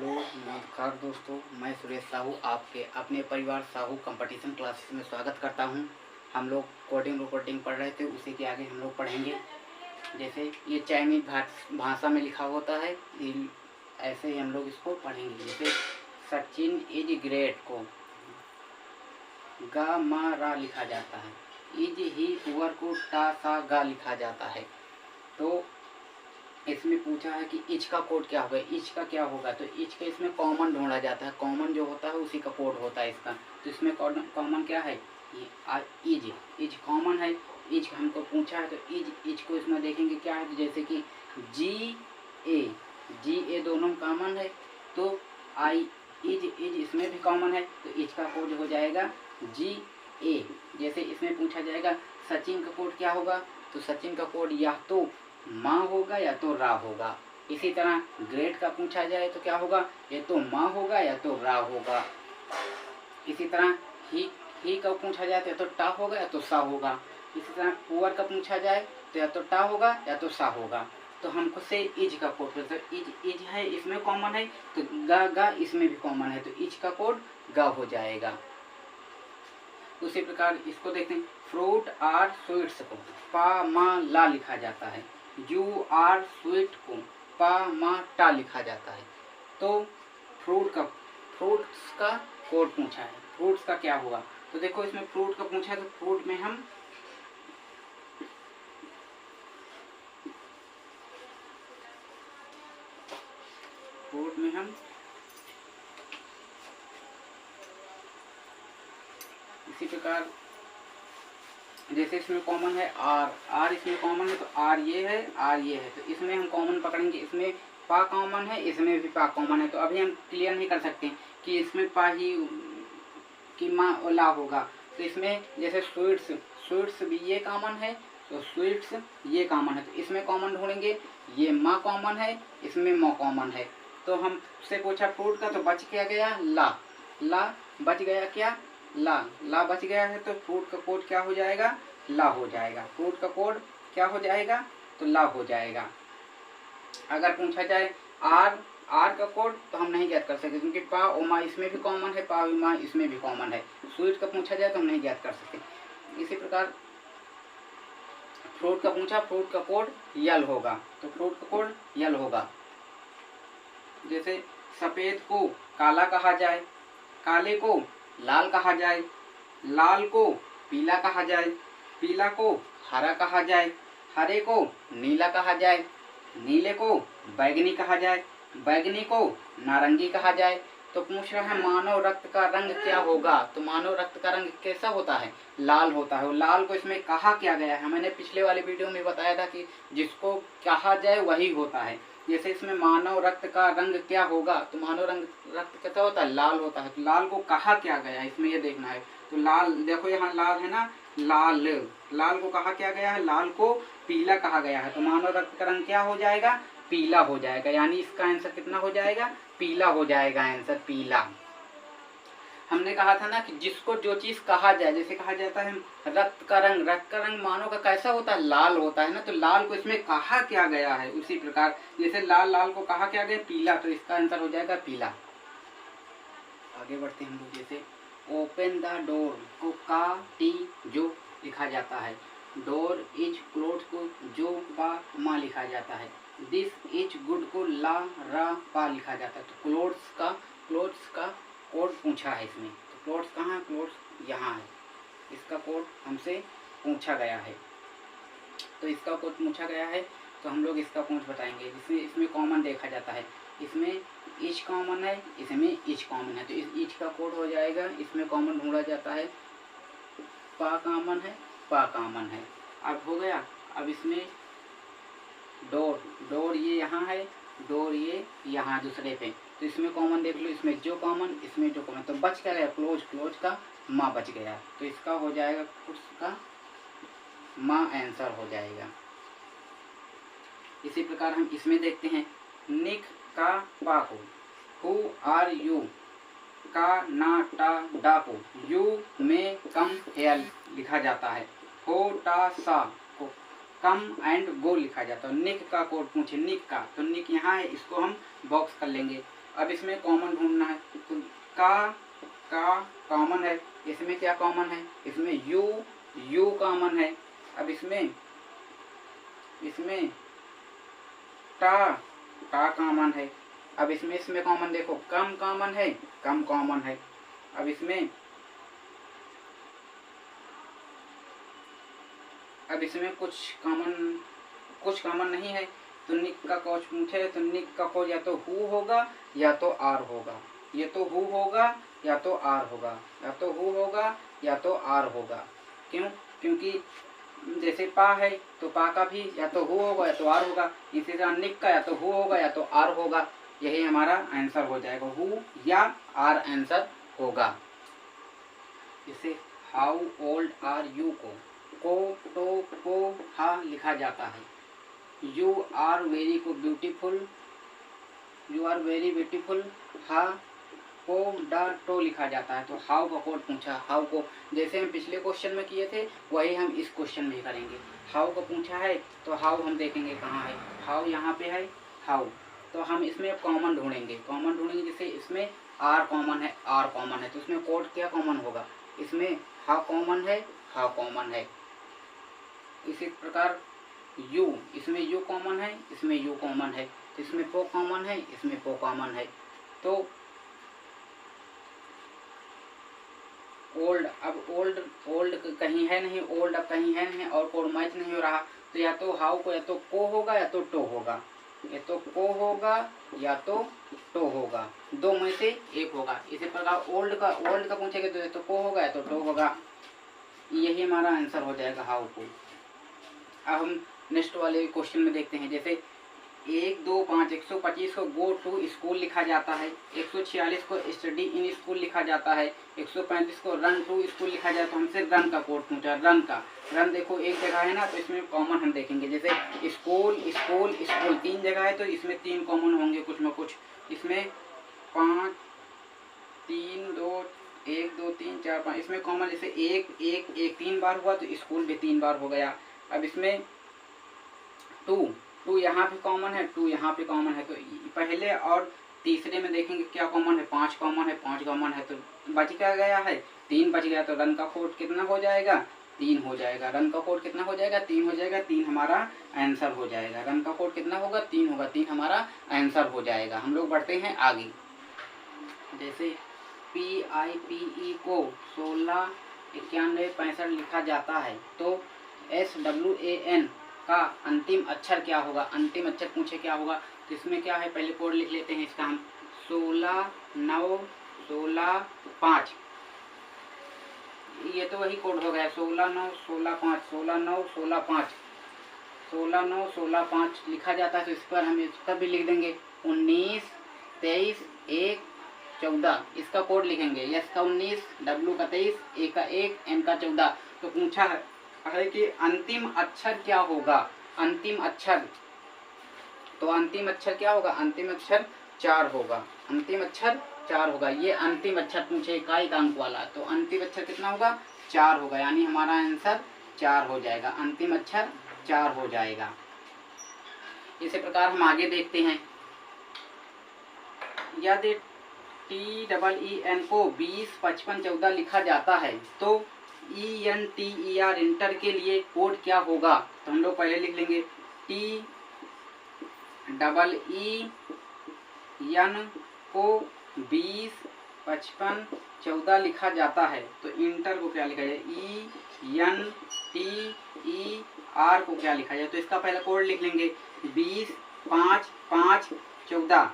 Hello नमस्कार दोस्तों, मैं सुरेश साहू आपके अपने परिवार साहू कंपटीशन क्लासेस में स्वागत करता हूं। हम लोग कोडिंग रिकॉर्डिंग पढ़ रहे थे, उसी के आगे हम लोग पढ़ेंगे। जैसे ये चाइनीज भाषा में लिखा होता है, ऐसे ही हम लोग इसको पढ़ेंगे। जैसे सचिन इज ग्रेट को गा मा रा लिखा जाता है, इज ही पुअर को टा सा गा लिखा जाता है। तो इसमें पूछा है कि इच का कोड क्या होगा, इच का क्या होगा, तो इच का इसमें कॉमन ढूंढा जाता है। कॉमन जो होता है उसी का कोड होता है इसका। तो इसमें कॉमन क्या है, ये इज कॉमन है। इज हमको पूछा है तो इज को इसमें देखेंगे क्या है, तो जैसे कि जी ए दोनों कॉमन है, तो आई इज इसमें भी कॉमन है, तो इज का कोड हो जाएगा GA। जैसे इसमें पूछा जाएगा सचिन का कोड क्या होगा, तो सचिन का कोड या तो माँ होगा या तो रा होगा। इसी तरह ग्रेड का पूछा जाए तो क्या होगा, या तो माँ होगा या तो रा होगा। इसी तरह ही का पूछा जाए तो या तो टा होगा या तो सा होगा। इसी तरह पुअर का पूछा जाए तो या तो टा होगा या तो सा होगा। तो हमको से इज का कोड, तो इज है इसमें कॉमन है, तो गा इसमें भी कॉमन है, तो इज का कोड गा हो जाएगा। उसी प्रकार इसको देखते हैं, फ्रूट आर स्वीट्स को पा मा ला लिखा जाता है, यू आर स्वीट को पा मा टा लिखा जाता है। तो फ्रूट्स का कोड पूछा है, फ्रूट्स का क्या होगा, तो देखो इसमें फ्रूट का पूछा है, तो फ्रूट में हम इसी प्रकार जैसे इसमें कॉमन है आर इसमें कॉमन है, तो आर ये है, तो इसमें हम कॉमन पकड़ेंगे। इसमें पा कॉमन है, इसमें भी पा कॉमन है, तो अभी हम क्लियर नहीं कर सकते कि इसमें पा ही कि माँ और ला होगा। तो इसमें जैसे स्वीट्स भी ये कॉमन है, तो स्वीट्स ये कॉमन है, तो इसमें कॉमन ढूंढेंगे। ये माँ कॉमन है, इसमें माँ कॉमन है, तो हमसे पूछा फ्रूट का, तो बच क्या गया ला बच गया, क्या ला बच गया है, तो फ्रूट का कोड क्या हो जाएगा, ला हो जाएगा। फ्रूट का कोड क्या हो जाएगा, तो ला हो जाएगा। अगर पूछा जाए आर का कोड, तो हम नहीं ज्ञात कर सकते, क्योंकि पा और मा इसमें भी कॉमन है, पा और मा इसमें भी कॉमन है। स्वीट का पूछा जाए तो हम नहीं ज्ञात कर सकते। इसी प्रकार फ्रूट का पूछा, फ्रूट का कोड यल होगा, तो फ्रूट का कोड यल होगा। जैसे सफेद को काला कहा जाए, काले को लाल कहा जाए, लाल को पीला कहा जाए, पीला को हरा कहा जाए, हरे को नीला कहा जाए, नीले को बैगनी कहा जाए, बैगनी को नारंगी कहा जाए। तो पूछ रहा है मानव रक्त का रंग क्या होगा, तो मानव रक्त का रंग कैसा होता है, लाल होता है। लाल को इसमें कहा क्या गया है, मैंने पिछले वाले वीडियो में बताया था कि जिसको कहा जाए वही होता है। जैसे इसमें मानव रक्त का रंग क्या होगा, तो मानव रक्त कैसा होता है, लाल होता है। तो लाल को कहा क्या गया है, इसमें ये देखना है। तो लाल देखो यहाँ लाल है ना, लाल को कहा क्या गया है, लाल को पीला कहा गया है, तो मानव रक्त का रंग क्या हो जाएगा, पीला हो जाएगा। यानी इसका आंसर कितना हो जाएगा, पीला हो जाएगा आंसर, पीला। हमने कहा था ना कि जिसको जो चीज कहा जाए, जैसे कहा जाता है रक्त का रंग मानव का कैसा होता है, लाल होता है ना, तो लाल को इसमें कहा क्या गया है। उसी प्रकार जैसे लाल को कहा क्या गया, पीला, तो इसका आंसर हो जाएगा पीला। आगे बढ़ते हैं हम लोग। जैसे ओपन द डोर को का टी जो लिखा जाता है, डोर इज क्लोज को जो पा मा लिखा जाता है, दिस इज गुड को ला रा पा लिखा जाता है। तो क्लोथ्स का कोड पूछा है इसमें, तो क्लोथ्स कहाँ है, क्लोथ्स यहाँ है, इसका कोड हमसे पूछा गया है। तो इसका कोड पूछा गया है, तो हम लोग इसका कोड बताएंगे। इसमें कॉमन देखा जाता है, इसमें इच कॉमन है, इसमें इच कॉमन है, तो इस इच का कोड हो जाएगा। इसमें कॉमन ढूंढा जाता है, पा कॉमन है, पा कॉमन है। अब हो गया। अब इसमें डोर ये यहाँ है, डोर ये यहाँ दूसरे पे, तो इसमें कॉमन देख लो, इसमें जो कॉमन, इसमें जो कॉमन, तो बच क्या गया, क्लोज का माँ बच गया, तो इसका हो जाएगा उसका माँ आंसर हो जाएगा। इसी प्रकार हम इसमें देखते हैं, निक का पा को हु आर यू का ना टा डा को यू में कम हेल लिखा जाता है, हो टा सा को कम एंड गो लिखा जाता है। निक का कोड पूछे, निक का, तो निक यहाँ है, इसको हम बॉक्स कर लेंगे। अब इसमें कॉमन ढूंढना है, तो का कॉमन है, इसमें क्या कॉमन है, इसमें यू कॉमन है। अब इसमें टा कॉमन है। अब इसमें कॉमन देखो, कम कॉमन है, कम कॉमन है। अब इसमें कुछ कॉमन नहीं है। तो निक का कोच पूछे तो निक का कोच या तो हु होगा या तो आर होगा, ये तो हु होगा या तो आर होगा, या तो हु होगा या तो आर होगा। क्यों? क्योंकि जैसे पा है तो पा का भी या तो हु होगा या तो आर होगा, इसी तरह निक का या तो हु होगा या तो आर होगा। यही हमारा आंसर हो जाएगा, हु या आर आंसर होगा। इसे हाउ ओल्ड आर यू को तो को हा लिखा जाता है। You are very beautiful, you are very beautiful हा को डा टो लिखा जाता है। तो हाउ का कोड पूछा, हाउ को जैसे हम पिछले क्वेश्चन में किए थे वही हम इस क्वेश्चन में करेंगे। हाउ को पूछा है तो हाउ हम देखेंगे कहाँ है, हाउ यहाँ पे है हाउ, तो हम इसमें कॉमन ढूंढेंगे, जैसे इसमें आर कॉमन है, आर कॉमन है तो इसमें कोड क्या कॉमन होगा, इसमें हा कॉमन है, हा कॉमन है। इसी प्रकार यू, इसमें यू कॉमन है, इसमें यू कॉमन है, इसमें पो कॉमन है, इसमें पो कॉमन है। तो ओल्ड, अब ओल्ड कहीं है नहीं, ओल्ड अब कहीं है नहीं और कोड मैच नहीं हो रहा, तो या तो हाउ को या तो को होगा या तो टो होगा, या तो को होगा या तो टो होगा, दो में से एक होगा। इसी प्रकार ओल्ड का पूछेगा तो या तो को होगा या तो टो होगा। यही हमारा आंसर हो जाएगा हाउ को। अब हम नेक्स्ट वाले क्वेश्चन में देखते हैं, जैसे 1, 2, 5, 125 को गो टू स्कूल लिखा जाता है, 146 को स्टडी इन स्कूल लिखा जाता है, 135 को रन टू स्कूल लिखा जाता है। तो हमसे रन का कोड पूछा, रन देखो एक जगह है ना, तो इसमें कॉमन हम देखेंगे, जैसे स्कूल स्कूल स्कूल 3 जगह है तो इसमें 3 कॉमन होंगे कुछ में कुछ। इसमें 5, 3, 2, 1, 2, 3, 4, 5 इसमें कॉमन, जैसे एक 3 बार हुआ तो स्कूल भी 3 बार हो गया। अब इसमें टू यहाँ भी कॉमन है, टू यहाँ पे कॉमन है, तो पहले और तीसरे में देखेंगे क्या कॉमन है, 5 कॉमन है, 5 कॉमन है तो बच क्या गया है, 3 बच गया। तो रन का कोड कितना हो जाएगा, 3 हो जाएगा। रन का कोड कितना हो जाएगा, 3 हो जाएगा, 3 हमारा आंसर हो जाएगा। रन का कोड कितना होगा, 3 होगा, 3 हमारा आंसर हो जाएगा। हम लोग बढ़ते हैं आगे, जैसे PIPE को 16, 91, 65 लिखा जाता है, तो SWAN का अंतिम अक्षर क्या होगा, अंतिम अक्षर पूछे क्या होगा, तो इसमें क्या है पहले कोड लिख लेते हैं इसका हम, 16, 9, 16, 5, ये तो वही कोड हो गया, 16, 9, 16, 5, 16, 9, 16, 5, 16, 9, 16, 5 लिखा जाता है। तो इस पर हम इसका भी लिख देंगे 19, 23, 1, 14 इसका कोड लिखेंगे, यस का 19, W का 23, A का 1, N का 14। तो पूछा है कि अंतिम अक्षर क्या होगा, अंतिम अक्षर, तो अंतिम अक्षर क्या होगा, अंतिम अक्षर 4 होगा, अंतिम अक्षर 4 होगा। ये अंतिम अक्षर पूछे इकाई अंक वाला, तो अंतिम अक्षर कितना होगा, 4 होगा, यानी हमारा आंसर 4 हो जाएगा, अंतिम अक्षर 4 हो जाएगा। इसी प्रकार हम आगे देखते हैं, यदि TEEN को 20, 55, 14 लिखा जाता है तो ENTER इंटर के लिए कोड क्या होगा, तो हम लोग पहले लिख लेंगे TEEN को 20, 55, 14 लिखा जाता है, तो इंटर को क्या लिखा जाए, ENTER को क्या लिखा जाए, तो इसका पहला कोड लिख लेंगे 20, 5, 5, 14,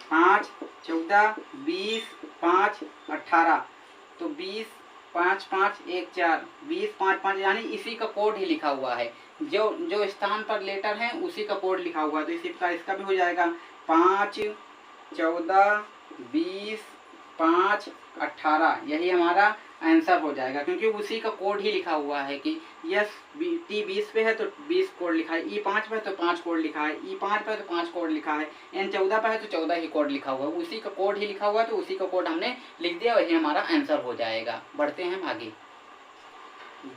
5, 14, 20, 5, 18, तो 20, 5, 5, 1, 4, 20, 5, 5 यानी इसी का कोड ही लिखा हुआ है, जो स्थान पर लेटर है उसी का कोड लिखा हुआ है, तो इसी प्रकार इसका भी हो जाएगा 5, 14, 20, 5, 18, यही हमारा आंसर हो जाएगा, क्योंकि उसी का कोड ही लिखा हुआ है कि यस T 20 पे है तो 20 कोड लिखा है, E 5 पे है तो 5 कोड लिखा है, E 5 पे है तो 5 कोड लिखा है, N 14 पे है तो 14 ही कोड लिखा हुआ है, उसी का कोड ही लिखा हुआ है, तो उसी का कोड हमने लिख दिया, वही हमारा आंसर हो जाएगा। बढ़ते हैं आगे,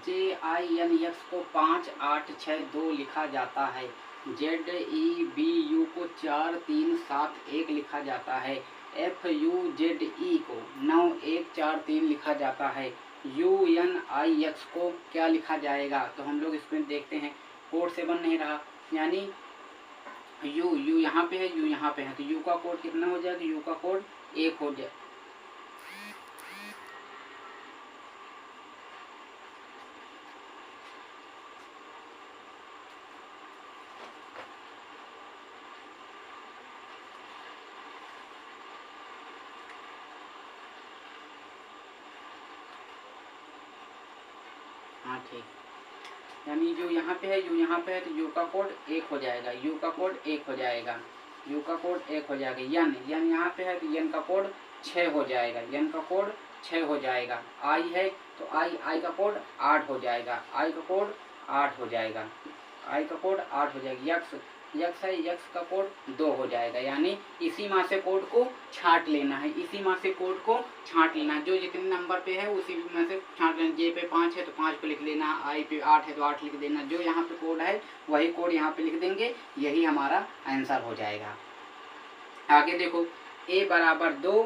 JINX को 5, 8, 6, 2 लिखा जाता है, ZEBU को 4, 3, 7, 1 लिखा जाता है, FUZE को 9143 लिखा जाता है। UNIX को क्या लिखा जाएगा? तो हम लोग इसमें देखते हैं, कोड से बन नहीं रहा, यानी यू यहाँ पे है, यू यहाँ पे है, तो यू का कोड कितना हो जाएगा? यू का कोड 1 हो जाए। हाँ ठीक, यानी जो यहाँ पे है, यू यहाँ पे है, तो यू का कोड 1 हो जाएगा, यू का कोड 1 हो जाएगा, यू का कोड 1 हो जाएगा। यन यहाँ पे है, तो यन का कोड 6 हो जाएगा, यन का कोड 6 हो जाएगा। आई है, तो आई का कोड 8 हो जाएगा, आई का कोड 8 हो जाएगा, आई का कोड 8 हो जाएगा। यक्स है, यक्स का कोड 2 हो जाएगा, यानी इसी माँ से कोड को छांट लेना है, इसी माँ से कोड को छांट लेना है। जो जितने नंबर पे है उसी में से छांट लेना। जे पे 5 है तो 5 पे लिख लेना, आई पे 8 है तो 8 लिख देना, जो यहाँ पे कोड है वही कोड यहाँ पे लिख देंगे, यही हमारा आंसर हो जाएगा। आगे देखो, ए बराबर 2,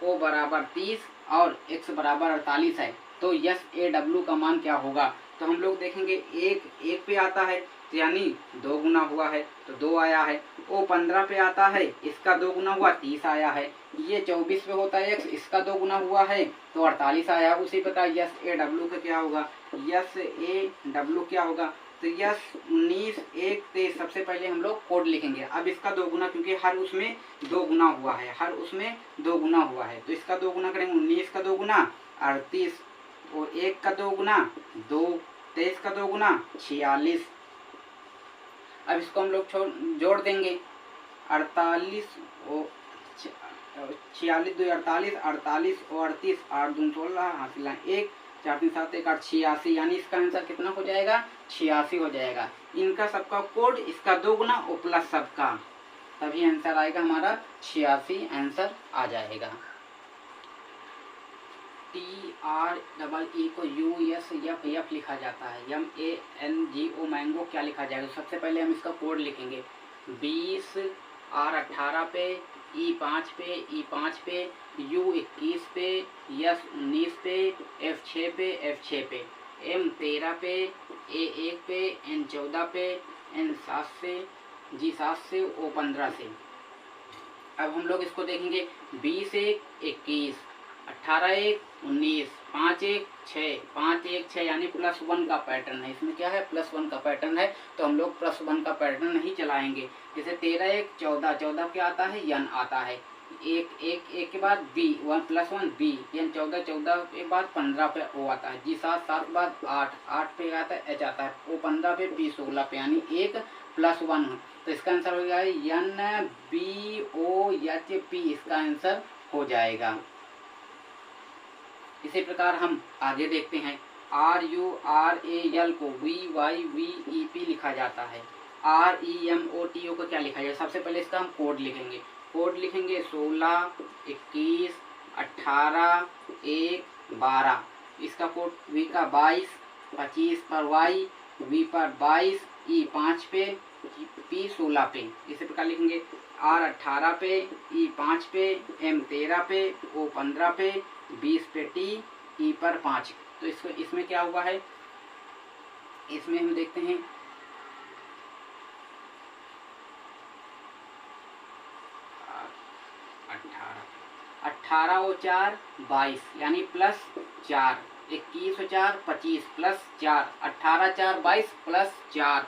ओ बराबर 30 और x बराबर 48 है, तो SAW का मान क्या होगा? तो हम लोग देखेंगे, एक पे आता है, यानी 2 गुना हुआ है तो 2 आया है। ओ 15 पे आता है, इसका 2 गुना हुआ 30 आया है। ये 24 पे होता है x, इसका 2 गुना हुआ है तो 48 आया। उसी प्रकार SAW का क्या होगा? SAW क्या होगा? तो 19 1 23। सबसे पहले हम लोग कोड लिखेंगे। अब इसका 2 गुना, क्योंकि हर उसमें 2 गुना हुआ है, हर उसमें 2 गुना हुआ है, तो इसका 2 गुना करेंगे। 19 का 2 गुना 38, और 1 का 2 गुना 2, 23 का 2 गुना 46। अब इसको हम लोग जोड़ देंगे, 48 और 46 2 48, 48 और 38, 8 2 16, हासिल 1 4 3 7 1 8 86, यानी इसका आंसर कितना हो जाएगा? 86 हो जाएगा। इनका सबका कोड, इसका 2 गुना और प्लस सबका, तभी आंसर आएगा हमारा 86, आंसर आ जाएगा। TREE को USFF लिखा जाता है। MANGO मैंगो क्या लिखा जाएगा? सबसे पहले हम इसका कोड लिखेंगे। 20 R 18 पे, E 5 पे, E 5 पे, U 21 पे, S 19 पे, F 6 पे, F 6 पे, M 13 पे, A 1 पे, N 14 पे, N 7 से, G 7 से, O 15 से। अब हम लोग इसको देखेंगे, 20 1 21, 18 1 19, 5 1 6, 5 1 6, यानी +1 का पैटर्न है। इसमें क्या है? +1 का पैटर्न है, तो हम लोग +1 का पैटर्न नहीं चलाएंगे। जैसे 13 1 14, 14 क्या आता है? यन आता है। 1 1 1 के बाद B 1 +1 B, यन 14 14 के बाद 15 पे O आता है। G 7 7 के बाद 8 8 पे आता है H आता है। O 15 पे, B 16 पे, यानी 1 +1। तो इसका आंसर हो जाएगा NBOHP, इसका आंसर हो जाएगा। इसी प्रकार हम आगे देखते हैं, RURAL को VYVEP लिखा जाता है। REMOTO को क्या लिखा जाए? सबसे पहले इसका हम कोड लिखेंगे। कोड लिखेंगे 16 21 18 1 12। इसका कोड V का 22, 25 पर Y, V पर 22, E 5 पे, P 16 पे। इसी प्रकार लिखेंगे, R 18 पे, E 5 पे, M 13 पे, O 15 पे, 20 पे T, E पर 5। तो इसको इसमें क्या हुआ है? इसमें हम देखते हैं, 18 और 4 22, यानी +4, 21 और 4 25 +4, 18 4 22 +4,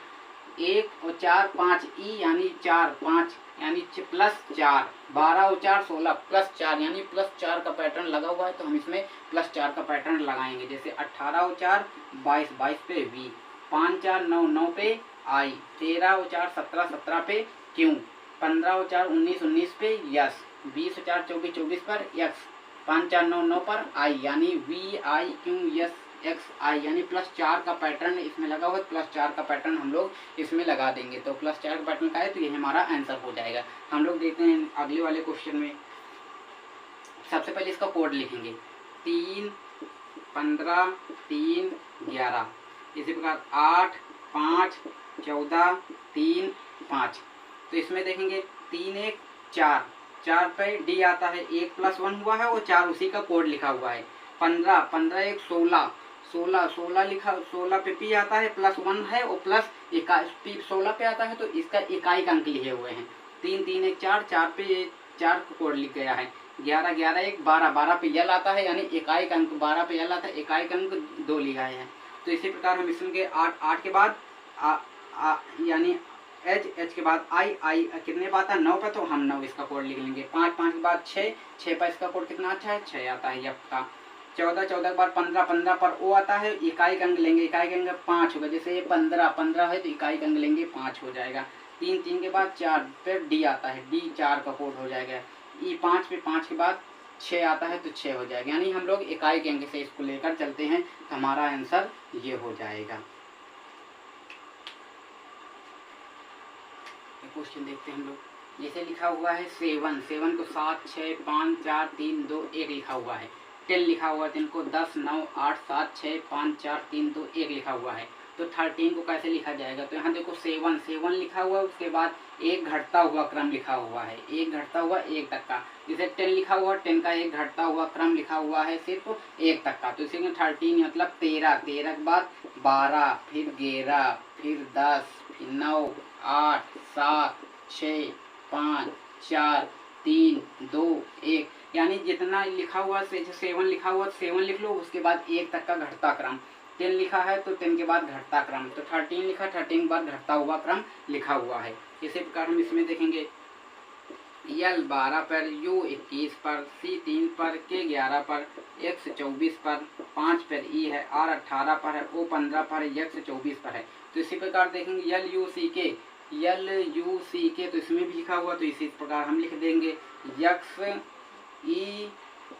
1 और 4 5 E, यानी 4 5, यानी +4, 12 और 4 16 +4, यानी +4 का पैटर्न लगा हुआ है, तो हम इसमें +4 का पैटर्न लगाएंगे। जैसे 18 और 4 22, 22 पे V, 5 4 9 9 पे I, 13 और 4 17 17 पे Q, 15 और 4 19 19 पे S, 20 और 4 24 24 पर X, 5 4 9 9 पर I, यानी VIQSXI, यानी +4 का पैटर्न इसमें लगा हुआ है। +4 का पैटर्न हम लोग इसमें लगा देंगे, तो +4 का पैटर्न का है, तो ये हमारा आंसर हो जाएगा। हम लोग देखते हैं अगले वाले क्वेश्चन में। सबसे पहले इसका कोड लिखेंगे, 3 15 3 11। इसी प्रकार 8 5 14 3 5। तो इसमें देखेंगे 3 1 4, 4 पे डी आता है, 1 + 1 हुआ है और 4 उसी का कोड लिखा हुआ है। 15, 15 1 16, 16, 16 लिखा, 16 पे पी आता है, +1 है और प्लस पी 16 पे आता है तो इसका इकाई का अंक लिखे हुए हैं। 3 3 1 4, 4 पे 4 का कोड लिख गया है। 11 11 1 12, 12 पे यल आता है, यानी इकाई का अंक 12 पे यल आता है, इकाई का अंक 2 लिखा है। तो इसी प्रकार हम इसके 8 के बाद यानी एच के बाद आई कितने पे आता है, 9 पे, तो हम 9 इसका कोड लिख लेंगे। 5 5 के बाद 6 पे इसका कोड कितना अच्छा है, 6 आता है यप का। 14 के बाद 15 पर ओ आता है, इकाई का अंक लेंगे, इकाई का अंक 5 होगा। जैसे ये 15 है तो इकाई का अंक लेंगे 5 हो जाएगा। 3 के बाद 4 पे डी आता है, डी 4 का कोड हो जाएगा। ई 5 पे 5 के बाद 6 आता है तो 6 हो जाएगा। यानी हम लोग इकाई के अंक से इसको लेकर चलते हैं तो हमारा आंसर ये हो जाएगा। क्वेश्चन देखते हैं हम लोग। जैसे लिखा हुआ है 7 को 7 6 5 4 3 2 1 लिखा हुआ है। 10 लिखा हुआ है, 10 को 10 9 8 7 6 5 4 3 2 1 लिखा हुआ है। तो 13 को कैसे लिखा जाएगा, तो यहाँ देखो 7 लिखा हुआ है, उसके बाद एक घटता हुआ क्रम लिखा हुआ है, एक घटता हुआ 1 तक का। जैसे 10 लिखा हुआ, 10 का एक घटता हुआ क्रम लिखा हुआ है सिर्फ 1 तक का। तो इसी में 13 मतलब 13 के बाद 12, फिर 11, फिर 10, फिर 9 8 7 6 5 4 3 2 1, यानी जितना लिखा हुआ 7 लिखा हुआ 7 लिख लो, उसके बाद 1 तक का घटता क्रम। 10 लिखा है तो 10 के बाद घटता क्रम, तो 13 लिखा, 13 के बाद घटता हुआ क्रम लिखा हुआ है। इसी प्रकार हम इसमें देखेंगे यल 12 पर, यू 21 पर, सी 3 पर, के 11 पर, एक्स 24 पर, 5 पर ई है, आर 18 पर है, ओ 15 पर है, एक्स 24 पर है। तो इसी प्रकार देखेंगे यल यू सी के, तो इसमें भी लिखा हुआ, तो इसी प्रकार हम लिख देंगे X E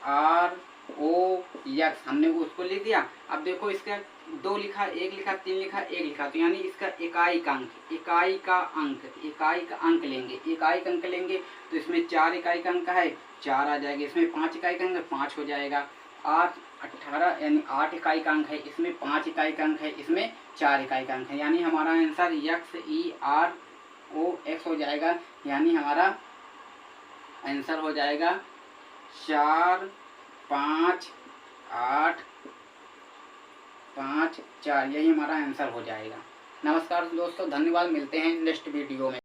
R O X, हमने उसको लिख दिया। अब देखो इसका 2 लिखा, 1 लिखा, 3 लिखा, 1 लिखा, तो यानी इसका इकाई का अंक लेंगे, इकाई का अंक लेंगे तो इसमें 4 इकाई का अंक है, 4 आ जाएगा। इसमें 5 इकाई का अंक 5 हो जाएगा। 8 18 यानी 8 इकाई का अंक है, इसमें 5 इकाई का अंक है, इसमें 4 इकाई का अंक है। यानी हमारा answer X E R O X हो जाएगा। यानी हमारा आंसर हो जाएगा 4 5 8 5 4, यही हमारा आंसर हो जाएगा। नमस्कार दोस्तों, धन्यवाद, मिलते हैं नेक्स्ट वीडियो में।